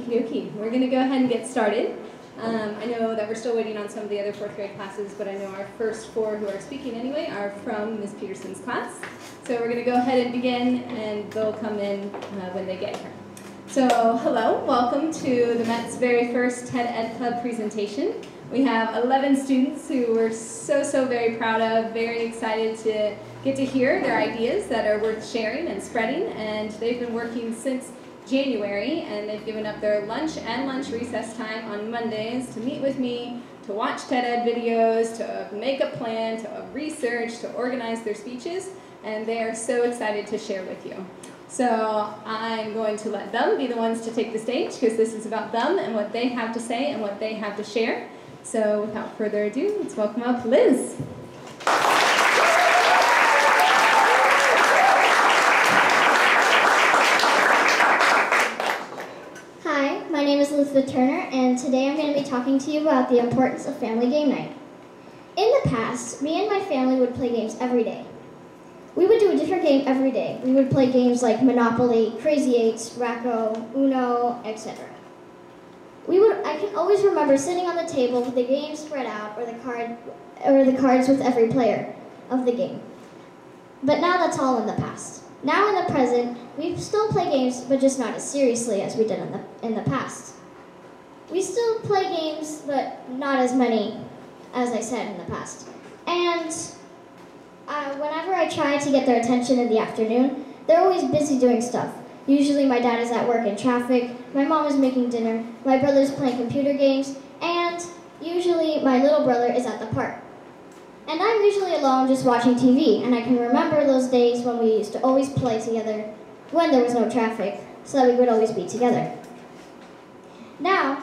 Okie dokie. We're going to go ahead and get started. I know that we're still waiting on some of the other 4th grade classes, but I know our first 4 who are speaking anyway are from Ms. Peterson's class. So we're going to go ahead and begin, and they'll come in when they get here. So hello, welcome to the Met's very first TED Ed Club presentation. We have 11 students who we're so very proud of, very excited to get to hear their ideas that are worth sharing and spreading, and they've been working since January, and they've given up their lunch and lunch recess time on Mondays to meet with me, to watch TED Ed videos, to make a plan, to research, to organize their speeches, and they are so excited to share with you. So I'm going to let them be the ones to take the stage, because this is about them and what they have to say and what they have to share. So without further ado, let's welcome up Liz. My name is Elizabeth Turner, and today I'm going to be talking to you about the importance of family game night. In the past, me and my family would play games every day. We would do a different game every day. We would play games like Monopoly, Crazy Eights, Racco, Uno, etc. I can always remember sitting on the table with the game spread out or the cards with every player of the game. But now that's all in the past. Now in the present, we still play games, but just not as seriously as we did in the past. We still play games, but not as many as I said in the past. And whenever I try to get their attention in the afternoon, they're always busy doing stuff. Usually my dad is at work in traffic, my mom is making dinner, my brother's playing computer games, and usually my little brother is at the park. And I'm usually alone just watching TV, and I can remember those days when we used to always play together when there was no traffic, so that we would always be together. Now,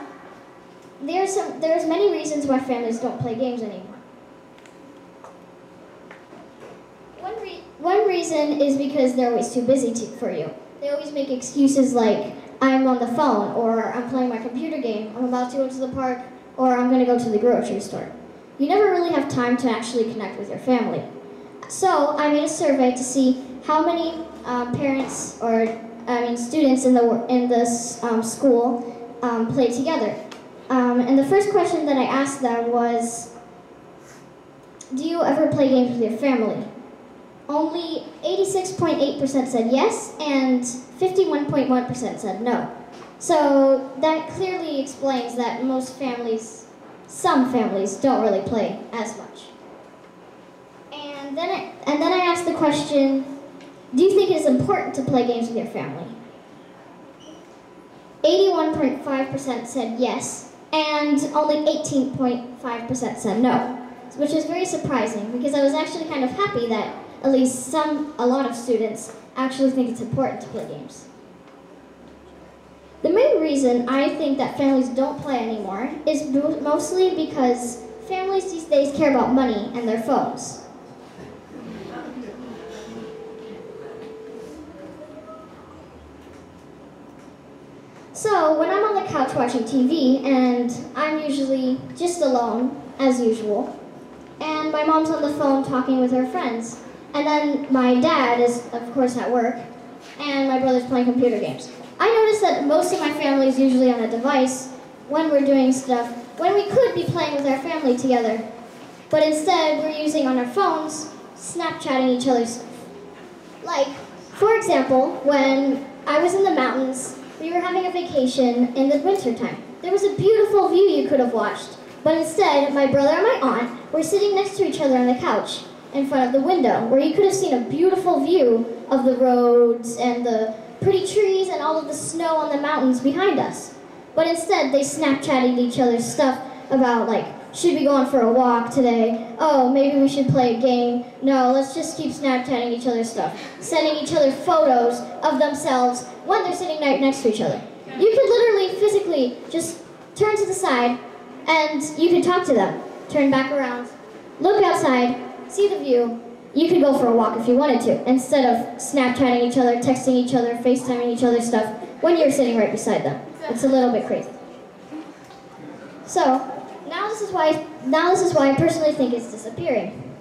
there's many reasons why families don't play games anymore. One reason is because they're always too busy for you. They always make excuses like, I'm on the phone, or I'm playing my computer game, I'm about to go to the park, or I'm going to go to the grocery store. You never really have time to actually connect with your family. So I made a survey to see how many students in this school play together. And the first question that I asked them was, do you ever play games with your family? Only 86.8% said yes, and 51.1% said no. So that clearly explains that some families don't really play as much. And then I asked the question, do you think it is important to play games with your family? 81.5% said yes, and only 18.5% said no, which is very surprising because I was actually kind of happy that at least a lot of students actually think it's important to play games. The main reason I think that families don't play anymore is mostly because families these days care about money and their phones. So when I'm on the couch watching TV, and I'm usually just alone, as usual, and my mom's on the phone talking with her friends, and then my dad is, of course, at work, and my brother's playing computer games. I noticed that most of my family is usually on a device when we're doing stuff, when we could be playing with our family together. But instead, we're using on our phones, Snapchatting each other's stuff. Like, for example, when I was in the mountains, we were having a vacation in the wintertime. There was a beautiful view you could have watched, but instead, my brother and my aunt were sitting next to each other on the couch in front of the window, where you could have seen a beautiful view of the roads and the pretty trees and all of the snow on the mountains behind us. But instead, they Snapchatted each other's stuff about, like, should we go on for a walk today? Oh, maybe we should play a game. No, let's just keep Snapchatting each other's stuff. Sending each other photos of themselves when they're sitting right next to each other. You could literally, physically, just turn to the side and you could talk to them. Turn back around, look outside, see the view. You could go for a walk if you wanted to, instead of Snapchatting each other, texting each other, FaceTiming each other's stuff when you're sitting right beside them. It's a little bit crazy. So, now this is why I personally think it's disappearing.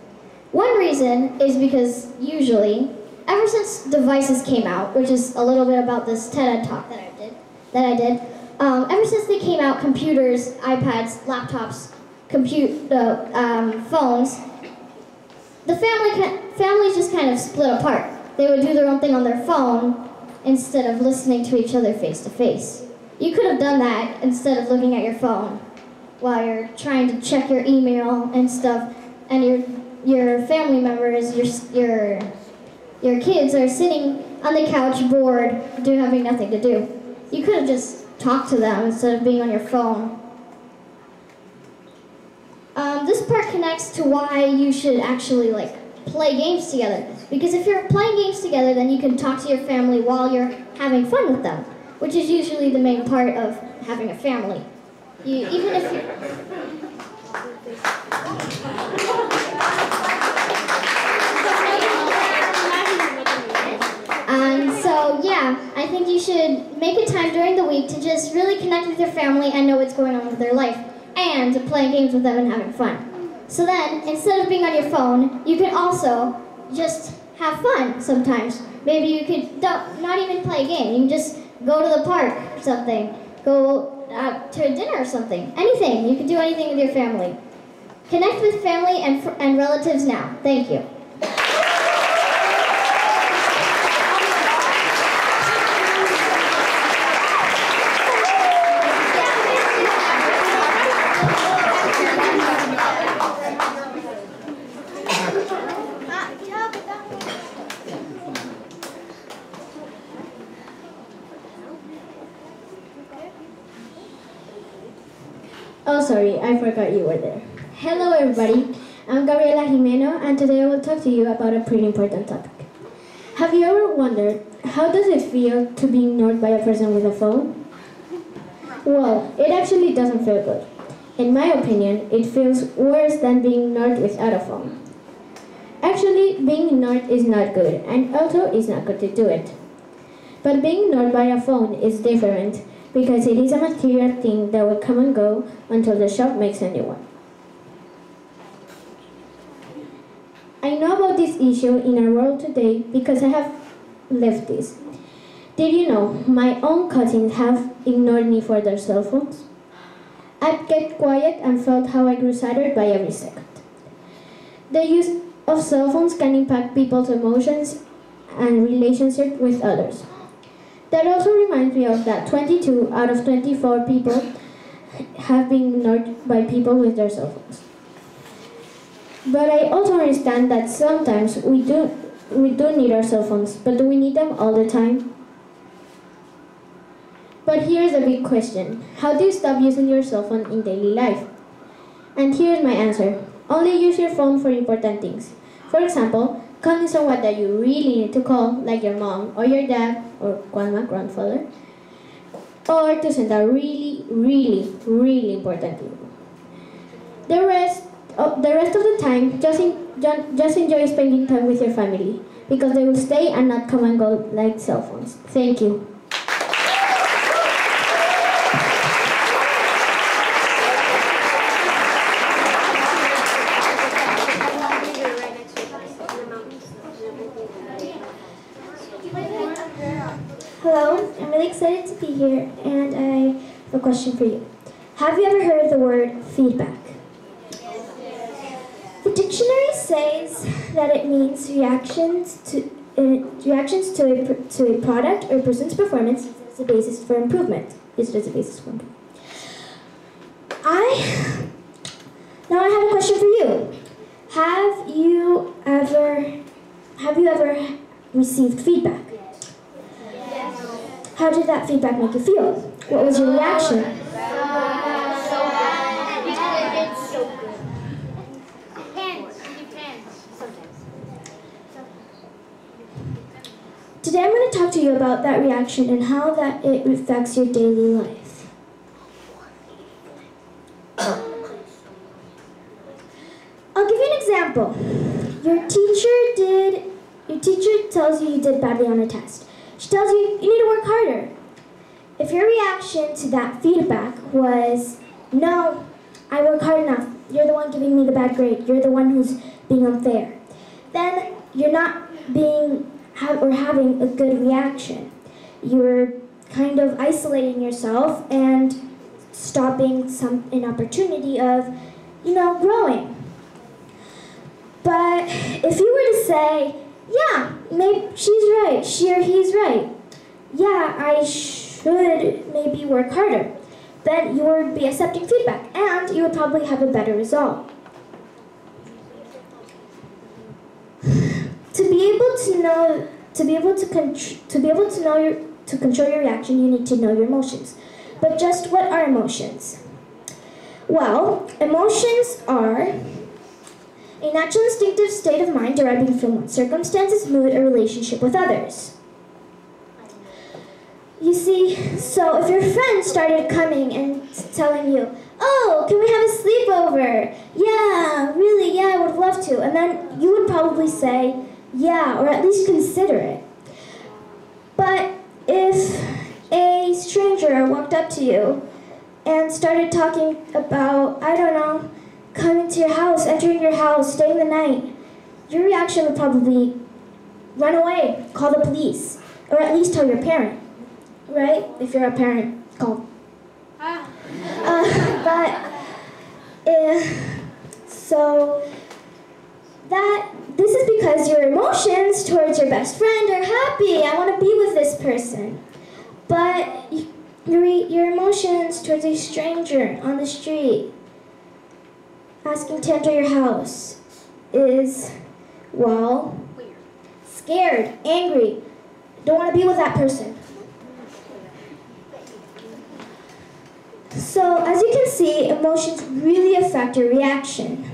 One reason is because usually, ever since devices came out, which is a little bit about this TED Ed talk that I did, ever since they came out, computers, iPads, laptops, phones, the families just kind of split apart. They would do their own thing on their phone instead of listening to each other face to face. You could have done that instead of looking at your phone while you're trying to check your email and stuff, and your family members, your kids are sitting on the couch bored, having nothing to do. You could have just talked to them instead of being on your phone. This part connects to why you should actually play games together. Because if you're playing games together, then you can talk to your family while you're having fun with them, which is usually the main part of having a family. So yeah, I think you should make a time during the week to just really connect with your family and know what's going on with their life, and to play games with them and having fun. So then, instead of being on your phone, you can also just have fun sometimes. Maybe you could not even play a game. You can just go to the park or something. Go to a dinner or something. Anything. You can do anything with your family. Connect with family and relatives now. Thank you. Oh, sorry, I forgot you were there. Hello, everybody. I'm Gabriela Jimeno, and today I will talk to you about a pretty important topic. Have you ever wondered, how does it feel to be ignored by a person with a phone? Well, it actually doesn't feel good. In my opinion, it feels worse than being ignored without a phone. Actually, being ignored is not good, and also it's not good to do it. But being ignored by a phone is different, because it is a material thing that will come and go until the shop makes a new one. I know about this issue in our world today because I have lived this. Did you know my own cousins have ignored me for their cell phones? I'd get quiet and felt how I grew sadder by every second. The use of cell phones can impact people's emotions and relationships with others. That also reminds me of that 22 out of 24 people have been ignored by people with their cell phones. But I also understand that sometimes we do need our cell phones, but do we need them all the time? But here's a big question. How do you stop using your cell phone in daily life? And here's my answer. Only use your phone for important things. For example, calling someone that you really need to call, like your mom or your dad or grandfather, or to send a really, really, really important email. The rest of the time, just enjoy spending time with your family, because they will stay and not come and go like cell phones. Thank you. Hello, I'm really excited to be here, and I have a question for you. Have you ever heard of the word feedback? The dictionary says that it means reactions to a product or a person's performance as a basis for improvement. Used as a basis for improvement. Now I have a question for you. Have you ever received feedback? How did that feedback make you feel? What was your reaction? Today I'm going to talk to you about that reaction and how that it affects your daily life. I'll give you an example. Your teacher tells you did badly on a test. She tells you need to work harder. If your reaction to that feedback was, no, I work hard enough, you're the one giving me the bad grade, you're the one who's being unfair, then you're not having a good reaction. You're kind of isolating yourself and stopping an opportunity of, growing. But if you were to say, yeah, maybe she's right, she or he's right, yeah, I should maybe work harder, then you would be accepting feedback and you would probably have a better result. To control your reaction, you need to know your emotions. But just what are emotions? Well, emotions are a natural instinctive state of mind deriving from one's circumstances, mood, or relationship with others. You see, so if your friend started coming and telling you, oh, can we have a sleepover? Yeah, really, yeah, I would love to. And then you would probably say, yeah, or at least consider it. But if a stranger walked up to you and started talking about, I don't know, coming to your house, entering your house, staying the night, your reaction would probably run away, call the police, or at least tell your parent, right? If you're a parent, call. This is because your emotions towards your best friend are happy. I want to be with this person. But your emotions towards a stranger on the street asking to enter your house is, well, scared, angry, don't want to be with that person. So, as you can see, emotions really affect your reaction.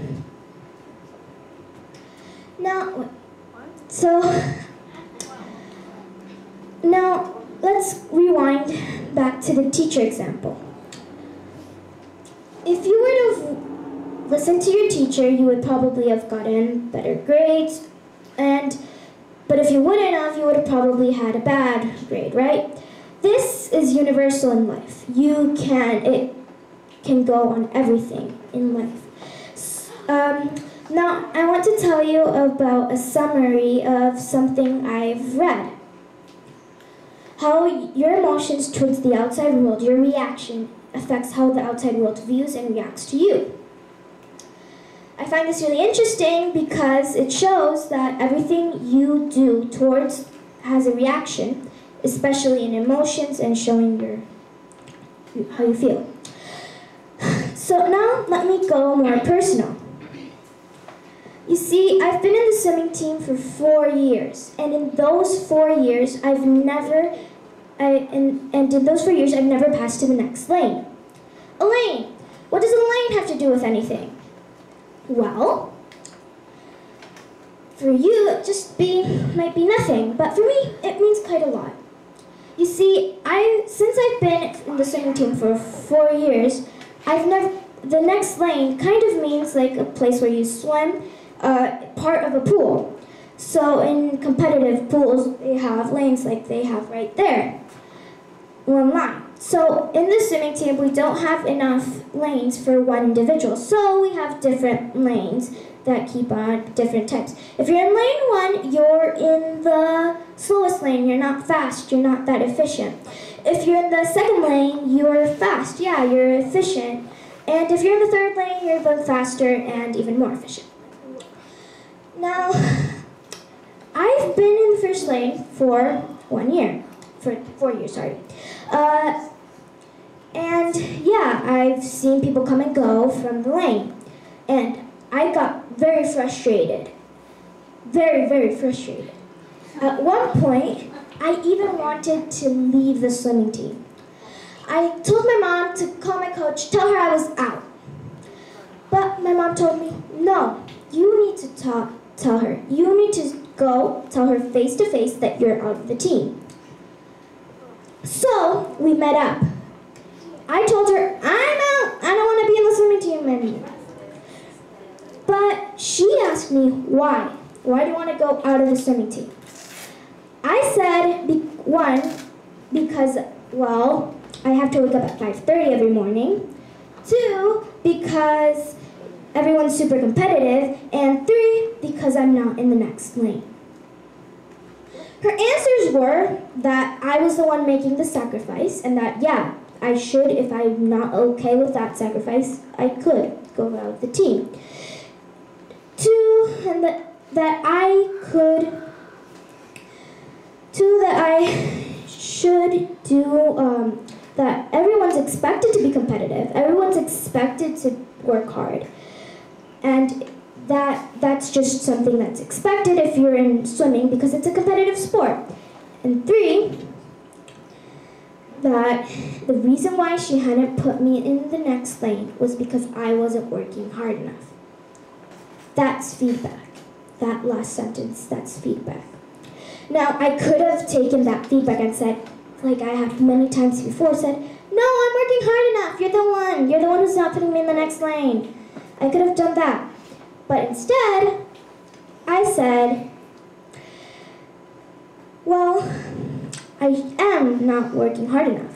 Now let's rewind back to the teacher example. If you were to listen to your teacher, you would probably have gotten better grades, but if you wouldn't have, you would have probably had a bad grade, right? This is universal in life. It can go on everything in life. Now, I want to tell you about a summary of something I've read. How your emotions towards the outside world, your reaction, affects how the outside world views and reacts to you. I find this really interesting because it shows that everything you do towards has a reaction, especially in emotions and showing how you feel. So now let me go more personal. You see, I've been in the swimming team for 4 years, and in those 4 years, I've never passed to the next lane. A lane! What does a lane have to do with anything? Well, for you, it might be nothing, but for me, it means quite a lot. You see, since I've been in the swimming team for 4 years, the next lane kind of means like a place where you swim, part of a pool. So in competitive pools, they have lanes like they have right there, one line. So in the swimming team, we don't have enough lanes for one individual, so we have different lanes that keep on different types. If you're in lane 1, you're in the slowest lane, you're not fast, you're not that efficient. If you're in the second lane, you're fast, yeah, you're efficient. And if you're in the third lane, you're even faster and even more efficient. Now, I've been in the first lane for 4 years, sorry. And yeah, I've seen people come and go from the lane. And I got very frustrated. Very, very frustrated. At one point, I even wanted to leave the swimming team. I told my mom to call my coach, tell her I was out. But my mom told me, no, you need to tell her. You need to go tell her face to face that you're out of the team. So we met up. I told her, I'm out. I don't want to be in the swimming team anymore. But she asked me, why? Why do you want to go out of the swimming team? I said, because, well, I have to wake up at 5:30 every morning. 2, because everyone's super competitive. And 3, because I'm not in the next lane. Her answers were that I was the one making the sacrifice and that, yeah, I should, if I'm not okay with that sacrifice, I could go out of the team. Two, and that I should do, that everyone's expected to be competitive, everyone's expected to work hard, and that's just something that's expected if you're in swimming because it's a competitive sport. And three, that the reason why she hadn't put me in the next lane was because I wasn't working hard enough. That's feedback. That last sentence, that's feedback. Now, I could have taken that feedback and said, like I have many times before, said, no, I'm working hard enough, you're the one who's not putting me in the next lane. I could have done that. But instead, I said, well, I am not working hard enough.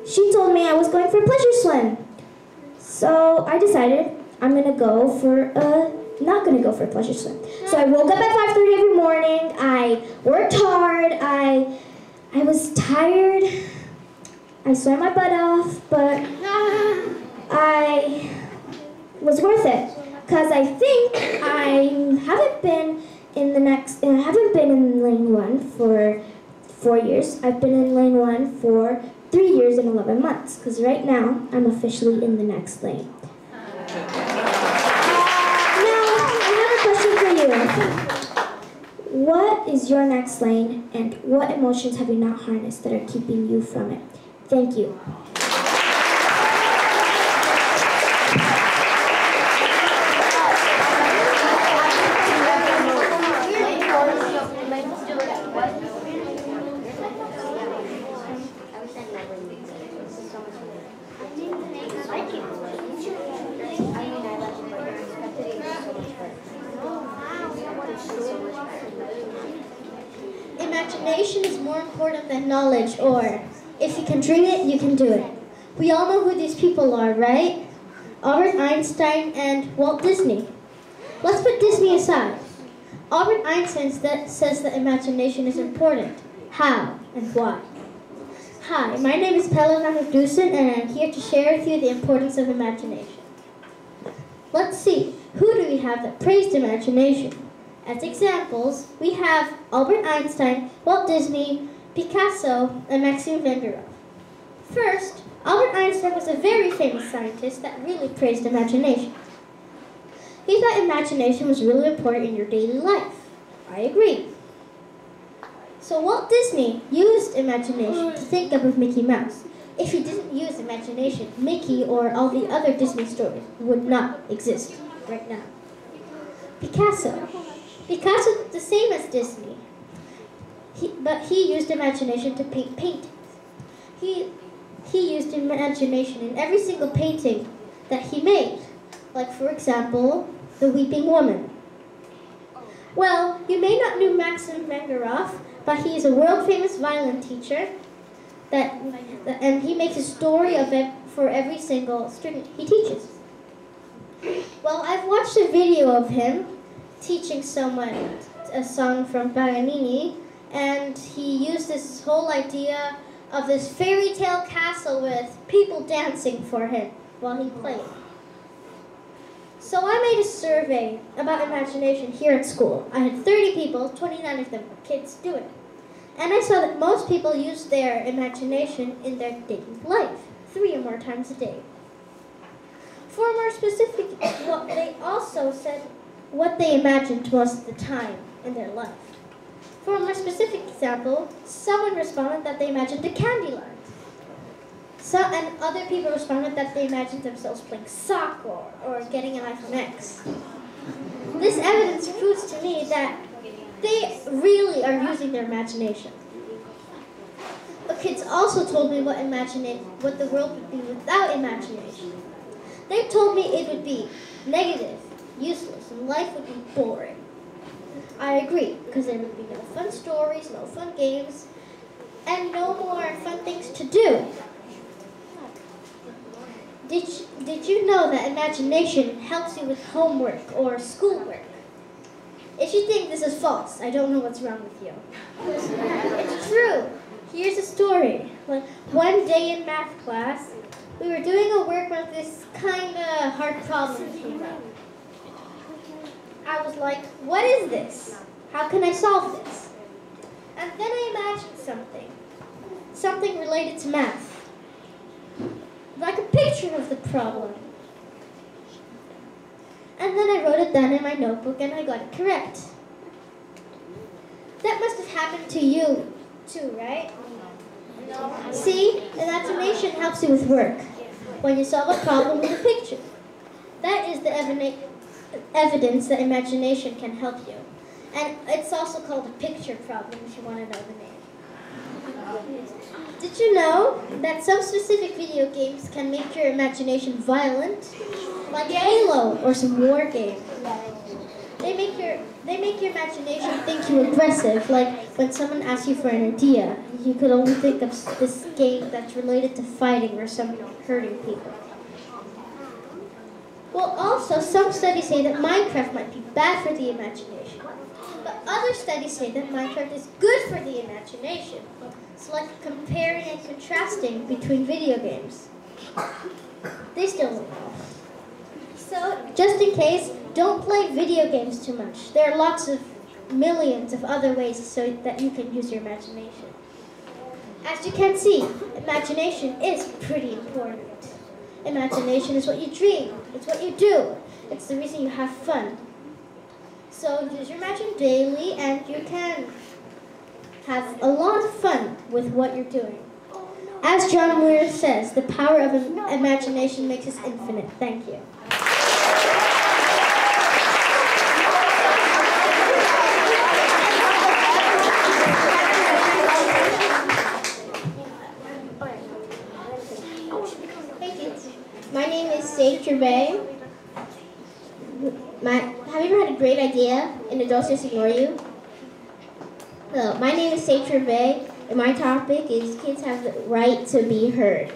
She told me I was going for a pleasure swim. So I decided I'm not gonna go for a pleasure swim. So I woke up at 5:30 every morning, I worked hard, I was tired, I swam my butt off, but I was worth it. Because I think I haven't been in lane 1 for 4 years. I've been in lane 1 for 3 years and 11 months. Because right now, I'm officially in the next lane. Now, I have a question for you. What is your next lane, and what emotions have you not harnessed that are keeping you from it? Thank you. Imagination is more important than knowledge, or if you can dream it, you can do it. We all know who these people are, right? Albert Einstein and Walt Disney. Let's put Disney aside. Albert Einstein says that imagination is important. How and why? Hi, my name is Pelle, and I'm here to share with you the importance of imagination. Let's see, who do we have that praised imagination? As examples, we have Albert Einstein, Walt Disney, Picasso, and Maxim van der Rohe. First, Albert Einstein was a very famous scientist that really praised imagination. He thought imagination was really important in your daily life. I agree. So Walt Disney used imagination to think up of Mickey Mouse. If he didn't use imagination, Mickey or all the other Disney stories would not exist right now. Picasso did the same as Disney, but he used imagination to paint paintings. He used imagination in every single painting that he made, like for example, The Weeping Woman. Well, you may not know Maxim van der Rohe, but he is a world-famous violin teacher, and he makes a story of it for every single student he teaches. Well, I've watched a video of him teaching someone a song from Paganini, and he used this whole idea of this fairy tale castle with people dancing for him while he played. So I made a survey about imagination here at school. I had 30 people, 29 of them were kids, do it. And I saw that most people use their imagination in their daily life, 3 or more times a day. For more specific, they also said what they imagined most of the time in their life. For a more specific example, someone responded that they imagined a candy line. And other people responded that they imagined themselves playing soccer or getting an iPhone X. This evidence proves to me that they really are using their imagination. But kids also told me what the world would be without imagination. They told me it would be negative, useless, and life would be boring. I agree, because there would be no fun stories, no fun games, and no more fun things to do. Did you know that imagination helps you with homework or schoolwork? If you think this is false, I don't know what's wrong with you. It's true. Here's a story. One day in math class, we were doing a work where this kind of hard problem came up. I was like, what is this? How can I solve this? And then I imagined something related to math, like a picture of the problem. And then I wrote it down in my notebook and I got it correct. That must have happened to you too, right? See, imagination helps you with work. When you solve a problem with a picture, that is the evidence that imagination can help you. And it's also called a picture problem if you want to know the name. Did you know that some specific video games can make your imagination violent? Like Halo or some war game. They make your imagination think you're aggressive, like when someone asks you for an idea, you could only think of this game that's related to fighting or some hurting people. Well, also, some studies say that Minecraft might be bad for the imagination, but other studies say that Minecraft is good for the imagination. It's like comparing and contrasting between video games. They still don't know. So, just in case, don't play video games too much. There are millions of other ways so that you can use your imagination. As you can see, imagination is pretty important. Imagination is what you dream. It's what you do. It's the reason you have fun. So use your imagination daily and you can have a lot of fun with what you're doing. As John Muir says, the power of imagination makes us infinite. Thank you. My name is Sage Gervais. Have you ever had a great idea and adults just ignore you? Hello, my name is Sage Gervais, and my topic is kids have the right to be heard.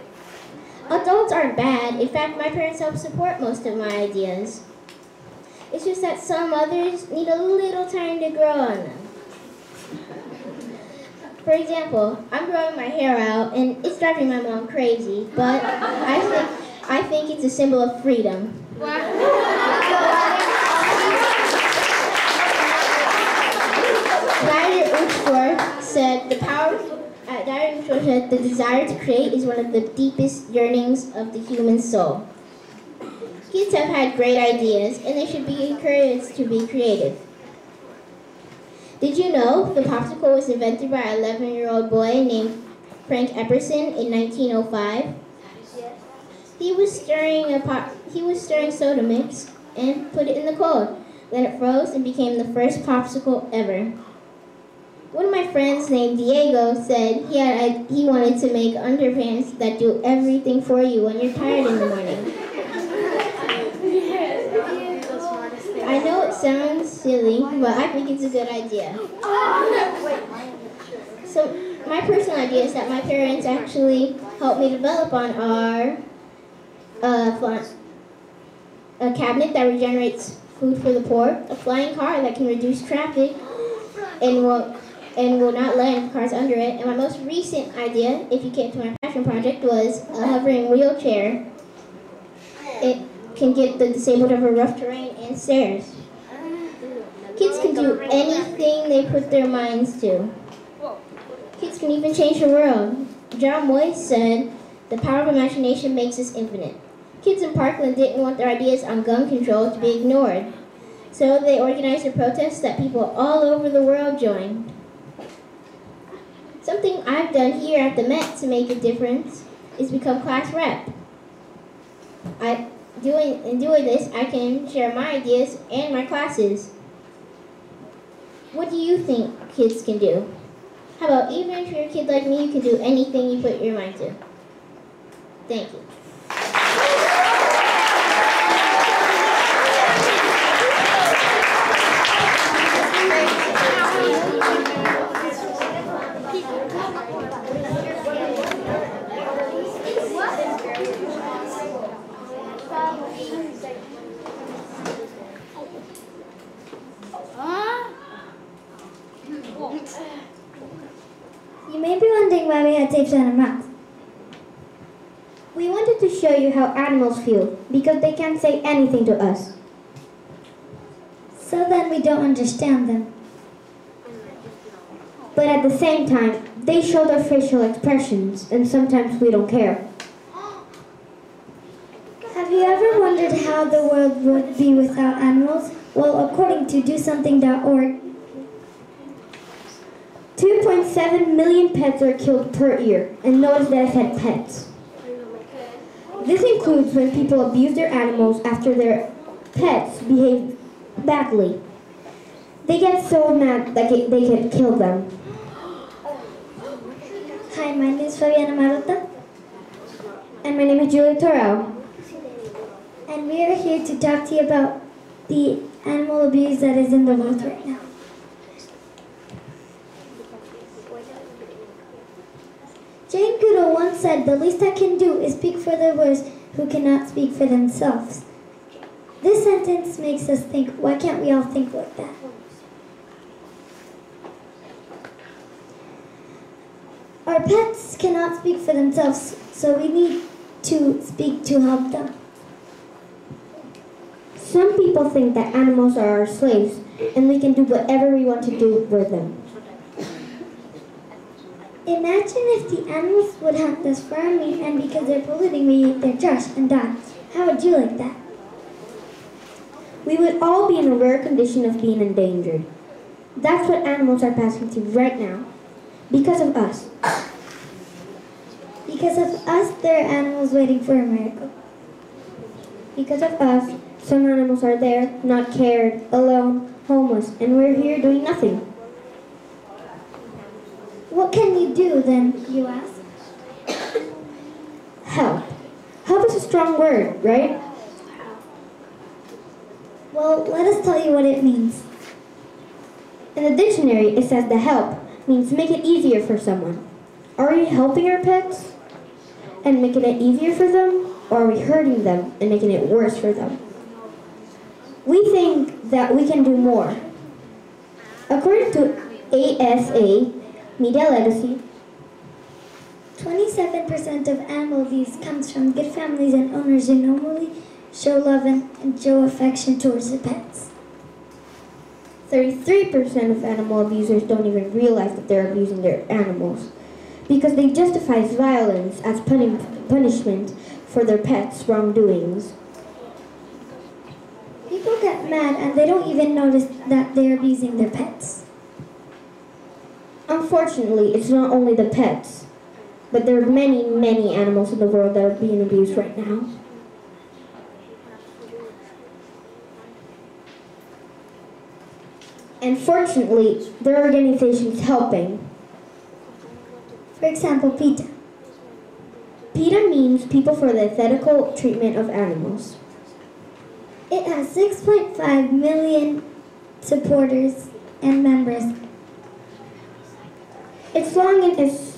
Adults aren't bad. In fact, my parents help support most of my ideas. It's just that some others need a little time to grow on them. For example, I'm growing my hair out, and it's driving my mom crazy, but I think it's a symbol of freedom. Dieter Uchtdorf said the desire to create is one of the deepest yearnings of the human soul. Kids have had great ideas, and they should be encouraged to be creative. Did you know the popsicle was invented by an 11-year-old boy named Frank Epperson in 1905? He was stirring soda mix and put it in the cold. Then it froze and became the first popsicle ever. One of my friends named Diego said he wanted to make underpants that do everything for you when you're tired in the morning. I know it sounds silly, but I think it's a good idea. So my personal ideas that my parents actually helped me develop on are a cabinet that regenerates food for the poor, a flying car that can reduce traffic and will not land cars under it, and my most recent idea, if you came to my passion project, was a hovering wheelchair. It can get the disabled over rough terrain and stairs. Kids can do anything they put their minds to. Kids can even change the world. John Moy said, the power of imagination makes us infinite. Kids in Parkland didn't want their ideas on gun control to be ignored, so they organized a protest that people all over the world joined. Something I've done here at the Met to make a difference is become class rep. In doing this, I can share my ideas and my classes. What do you think kids can do? How about even if you're a kid like me, you can do anything you put your mind to? Thank you. got tapes on their mouth. We wanted to show you how animals feel because they can't say anything to us. So then we don't understand them. But at the same time, they show their facial expressions, and sometimes we don't care. Have you ever wondered how the world would be without animals? Well, according to DoSomething.org, 2.7 million pets are killed per year, and notice that I said pets. This includes when people abuse their animals after their pets behave badly. They get so mad that they can kill them. Hi, my name is Fabiana. And my name is Julia Torrell. And we are here to talk to you about the animal abuse that is in the world right now. Jane Goodall once said, "The least I can do is speak for those who cannot speak for themselves." This sentence makes us think, why can't we all think like that? Our pets cannot speak for themselves, so we need to speak to help them. Some people think that animals are our slaves, and we can do whatever we want to do with them. Imagine if the animals would hunt us for our meat, and because they're polluting, we eat their trash and die. How would you like that? We would all be in a rare condition of being endangered. That's what animals are passing through right now. Because of us. Because of us, there are animals waiting for a miracle. Because of us, some animals are there, not cared, alone, homeless, and we're here doing nothing. What can you do then, you ask? Help. Help is a strong word, right? Well, let us tell you what it means. In the dictionary, it says the help means make it easier for someone. Are we helping our pets and making it easier for them, or are we hurting them and making it worse for them? We think that we can do more. According to ASA, Media Legacy, 27% of animal abuse comes from good families and owners who normally show love and show affection towards their pets. 33% of animal abusers don't even realize that they're abusing their animals because they justify violence as punishment for their pets' wrongdoings. People get mad and they don't even notice that they're abusing their pets. Unfortunately, it's not only the pets, but there are many, many animals in the world that are being abused right now. And fortunately, there are organizations helping. For example, PETA. PETA means People for the Ethical Treatment of Animals. It has 6.5 million supporters and members. Its slogan is,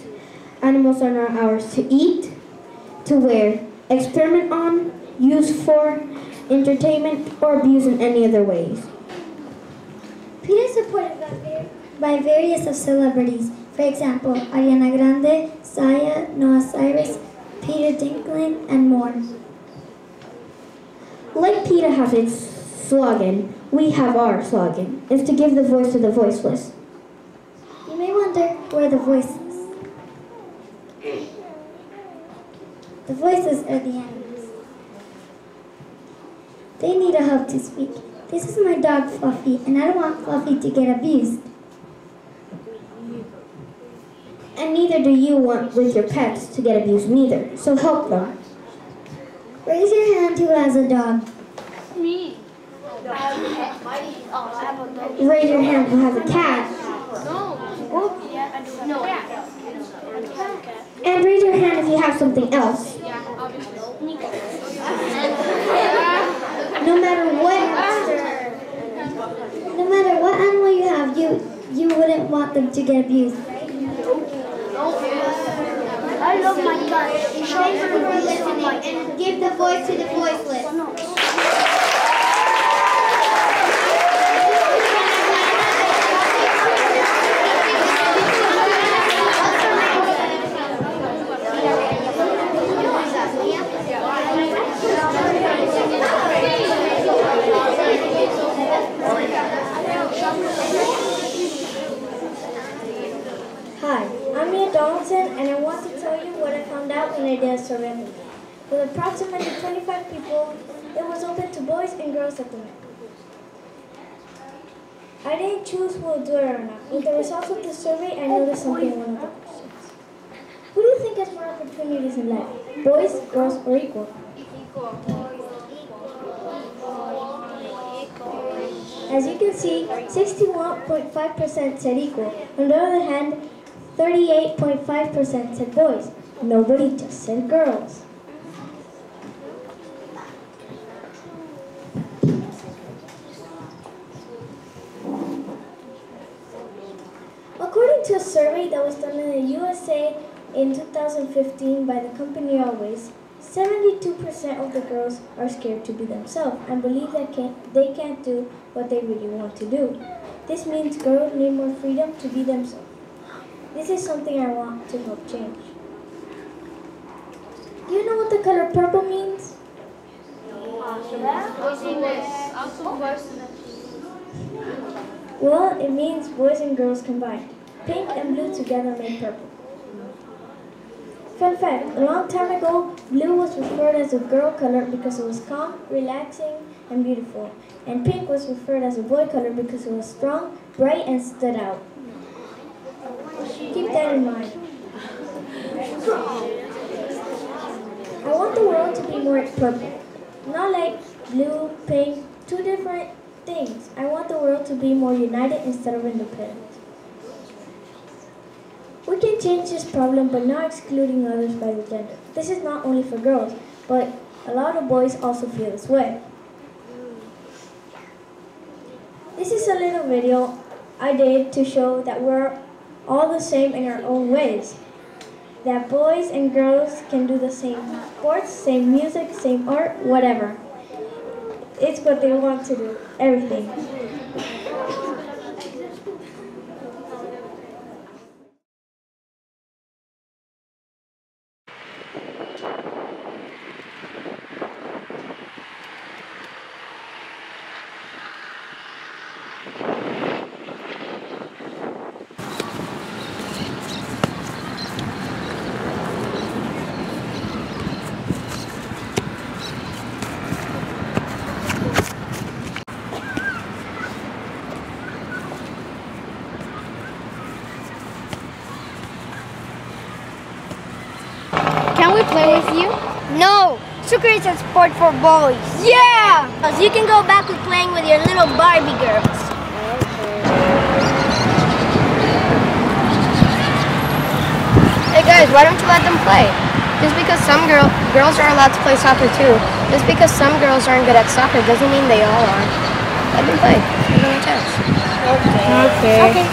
"Animals are not ours to eat, to wear, experiment on, use for entertainment, or abuse in any other ways." PETA is supported by various of celebrities. For example, Ariana Grande, Saya, Noah Cyrus, Peter Dinklage, and more. Like PETA has its slogan, we have our slogan. It's to give the voice to the voiceless. You may wonder where the voice is. The voices are the animals. They need a help to speak. This is my dog Fluffy, and I don't want Fluffy to get abused. And neither do you want with your pets to get abused neither, so help them. Raise your hand who has a dog. Me. Raise your hand who has a cat. No. And raise your hand if you have something else. No matter what animal you have, you wouldn't want them to get abused. I love my cat. Thanks for listening and give the voice to the voiceless. an idea survey. With approximately 25 people, it was open to boys and girls at the net. I didn't choose who would do it or not. With the results of the survey, I noticed something in one of the questions. Who do you think has more opportunities in life? Boys, girls, or equal? As you can see, 61.5% said equal. On the other hand, 38.5% said boys. Nobody just said girls. According to a survey that was done in the USA in 2015 by the company Always, 72% of the girls are scared to be themselves and believe that they can't do what they really want to do. This means girls need more freedom to be themselves. This is something I want to help change. Do you know what the color purple means? Well, it means boys and girls combined. Pink and blue together make purple. Fun fact, a long time ago, blue was referred as a girl color because it was calm, relaxing, and beautiful. And pink was referred as a boy color because it was strong, bright, and stood out. Keep that in mind. I want the world to be more purple. Not like blue, pink, two different things. I want the world to be more united instead of independent. We can change this problem by not excluding others by the gender. This is not only for girls, but a lot of boys also feel this way. This is a little video I did to show that we're all the same in our own ways. That boys and girls can do the same sports, same music, same art, whatever. It's what they want to do, everything. Can we play with you? No! Soccer is a sport for boys. Yeah! You can go back to playing with your little Barbie girls. Hey guys, why don't you let them play? Just because some girls are allowed to play soccer too, just because some girls aren't good at soccer doesn't mean they all are. Let them play. Give them a chance. Okay.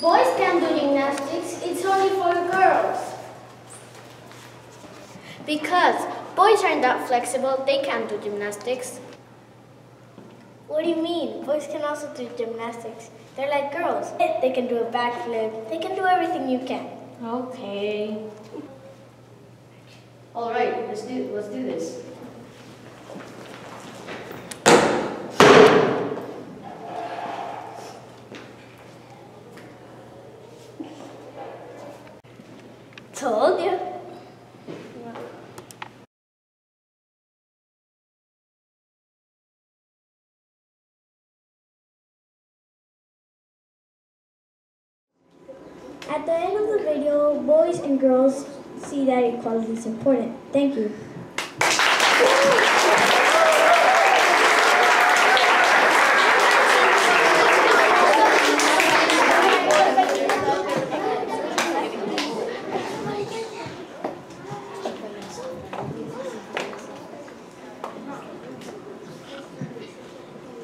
Boys can't do gymnastics, it's only for girls. Because boys aren't that flexible, they can't do gymnastics. What do you mean? Boys can also do gymnastics. They're like girls. They can do a backflip. They can do everything you can. Okay. All right, let's do this. Told you. At the end of the video, boys and girls see that equality is important. Thank you.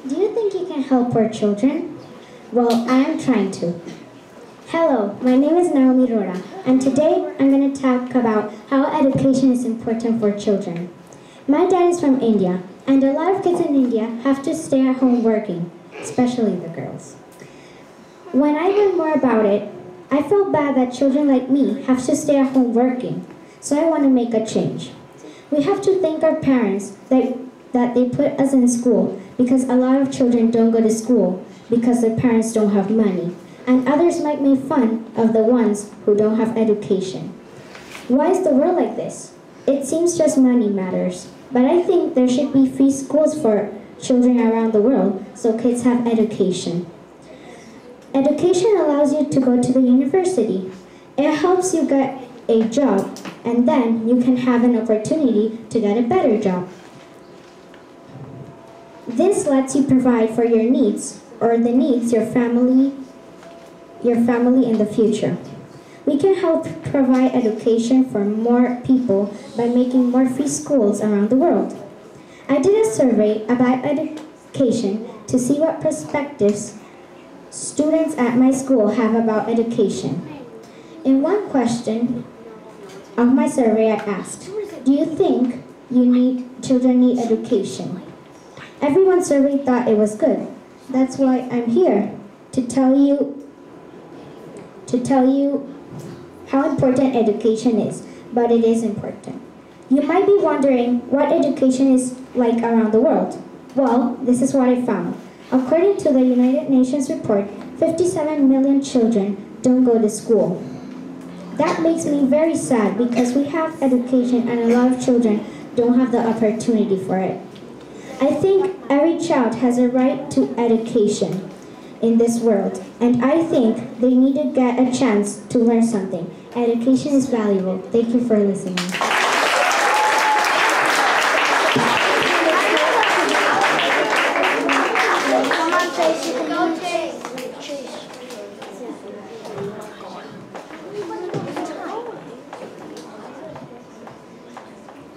Do you think you can help poor children? Well, I am trying to. Hello, my name is Naomi, and today I'm going to talk about how education is important for children. My dad is from India, and a lot of kids in India have to stay at home working, especially the girls. When I learned more about it, I felt bad that children like me have to stay at home working, so I want to make a change. We have to thank our parents that they put us in school, because a lot of children don't go to school because their parents don't have money, and others might make fun of the ones who don't have education. Why is the world like this? It seems just money matters, but I think there should be free schools for children around the world so kids have education. Education allows you to go to the university. It helps you get a job, and then you can have an opportunity to get a better job. This lets you provide for your needs, or the needs your family in the future. We can help provide education for more people by making more free schools around the world. I did a survey about education to see what perspectives students at my school have about education. In one question of my survey, I asked, do you think children need education? Everyone surveyed thought it was good. That's why I'm here, to tell you how important education is, but it is important. You might be wondering what education is like around the world. Well, this is what I found. According to the United Nations report, 57 million children don't go to school. That makes me very sad because we have education and a lot of children don't have the opportunity for it. I think every child has a right to education in this world, and I think they need to get a chance to learn something. Education is valuable. Thank you for listening.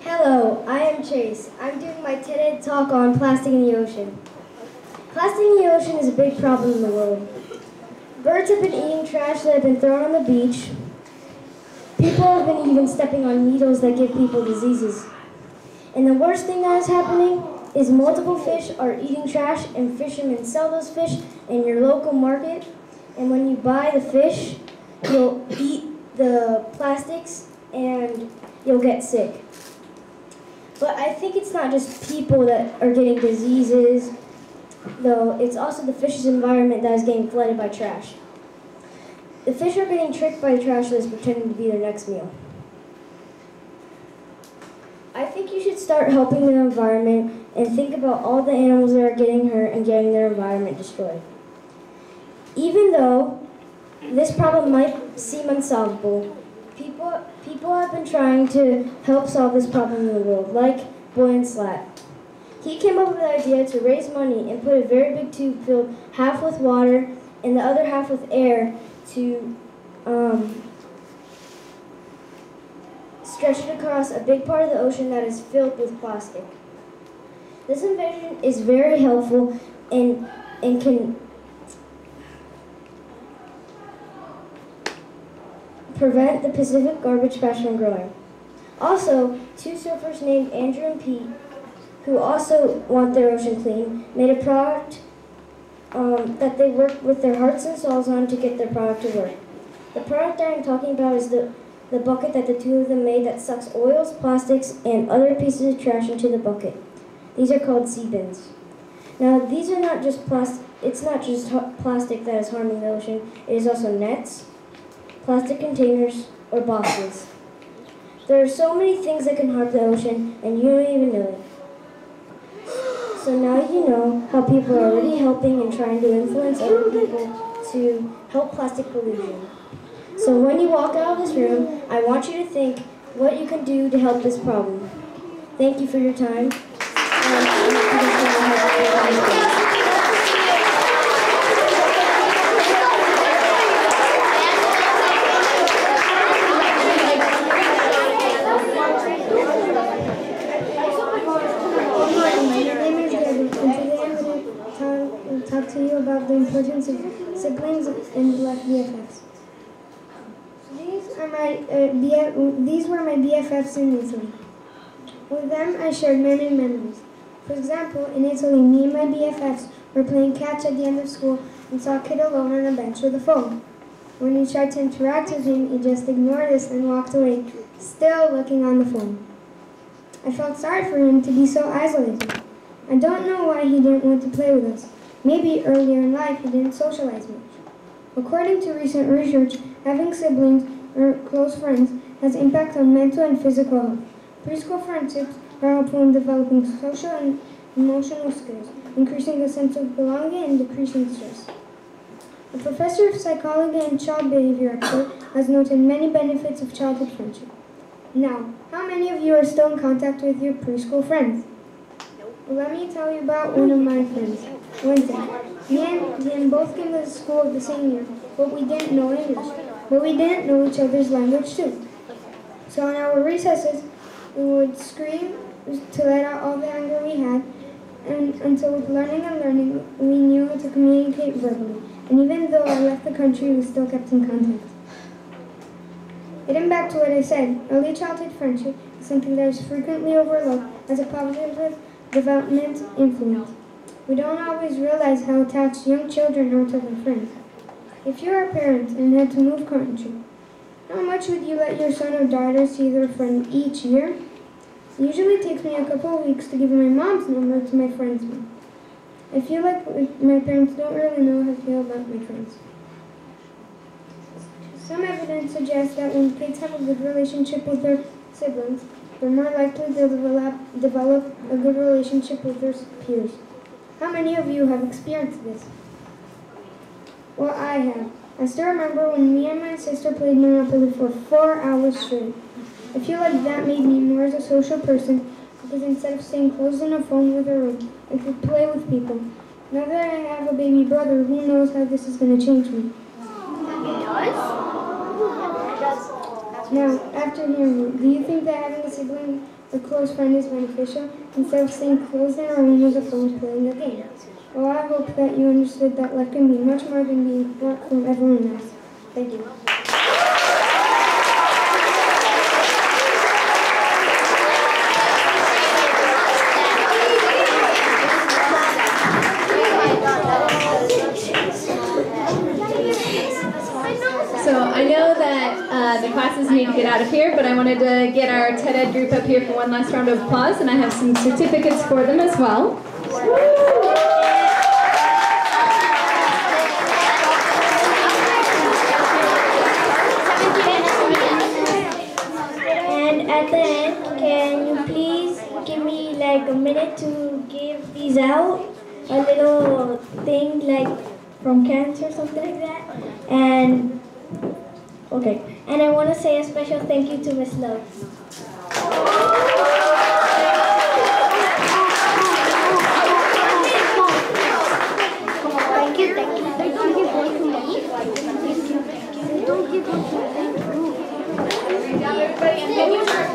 Hello, I am Chase. I'm doing my TED talk on plastic in the ocean. Plastic in the ocean is a big problem in the world. Birds have been eating trash that have been thrown on the beach. People have been even stepping on needles that give people diseases. And the worst thing that is happening is multiple fish are eating trash, and fishermen sell those fish in your local market. And when you buy the fish, you'll eat the plastics and you'll get sick. But I think it's not just people that are getting diseases, though. It's also the fish's environment that is getting flooded by trash. The fish are getting tricked by the trash that is pretending to be their next meal. I think you should start helping the environment and think about all the animals that are getting hurt and getting their environment destroyed. Even though this problem might seem unsolvable, people have been trying to help solve this problem in the world, like Boyan Slat. He came up with the idea to raise money and put a very big tube filled half with water and the other half with air to stretch it across a big part of the ocean that is filled with plastic. This invention is very helpful and can prevent the Pacific garbage patch from growing. Also, two surfers named Andrew and Pete, who also want their ocean clean, made a product that they work with their hearts and souls on to get their product to work. The product that I'm talking about is the bucket that the two of them made that sucks oils, plastics, and other pieces of trash into the bucket. These are called sea bins. Now, these are not just plastic. It's not just plastic that is harming the ocean. It is also nets, plastic containers, or boxes. There are so many things that can harm the ocean, and you don't even know it. So now you know how people are already helping and trying to influence other people to help plastic pollution. So when you walk out of this room, I want you to think what you can do to help this problem. Thank you for your time. Talk to you about the importance of select BFFs. These were my BFFs in Italy. With them, I shared many memories. For example, in Italy, me and my BFFs were playing catch at the end of school and saw a kid alone on a bench with a phone. When we tried to interact with him, he just ignored us and walked away, still looking on the phone. I felt sorry for him to be so isolated. I don't know why he didn't want to play with us. Maybe earlier in life he didn't socialize much. According to recent research, having siblings or close friends has impact on mental and physical health. Preschool friendships are helpful in developing social and emotional skills, increasing a sense of belonging and decreasing stress. A professor of psychology and child behavior expert has noted many benefits of childhood friendship. Now, how many of you are still in contact with your preschool friends? Well, let me tell you about one of my friends, Winton. Me and him both came to school the same year, but we didn't know English. But we didn't know each other's language too. So in our recesses, we would scream to let out all the anger we had, and until with learning and learning, we knew how to communicate verbally. And even though I left the country, we still kept in contact. Getting back to what I said, early childhood friendship is something that is frequently overlooked as a positive development influence. We don't always realize how attached young children are to their friends. If you are a parent and had to move country, how much would you let your son or daughter see their friend each year? It usually takes me a couple of weeks to give my mom's number to my friend's mom. I feel like my parents don't really know how I feel about my friends. Some evidence suggests that when kids have a good relationship with their siblings, they're more likely to develop a good relationship with their peers. How many of you have experienced this? Well, I have. I still remember when me and my sister played Monopoly for 4 hours straight. I feel like that made me more as a social person because instead of staying closed in a phone with a room, I could play with people. Now that I have a baby brother, who knows how this is going to change me. Now, after hearing you, do you think that having a sibling or close friend is beneficial instead of staying closed in a room with a phone playing a game? Well, I hope that you understood that life can be much more than being brought from everyone else. Thank you. So I know that the classes need to get out of here, but I wanted to get our TED Ed group up here for one last round of applause, and I have some certificates for them as well. And at the end, can you please give me like a minute to give these out? A little thing like from cancer or something like that. And okay. And I want to say a special thank you to Miss Love. Thank you. Everybody, and then you start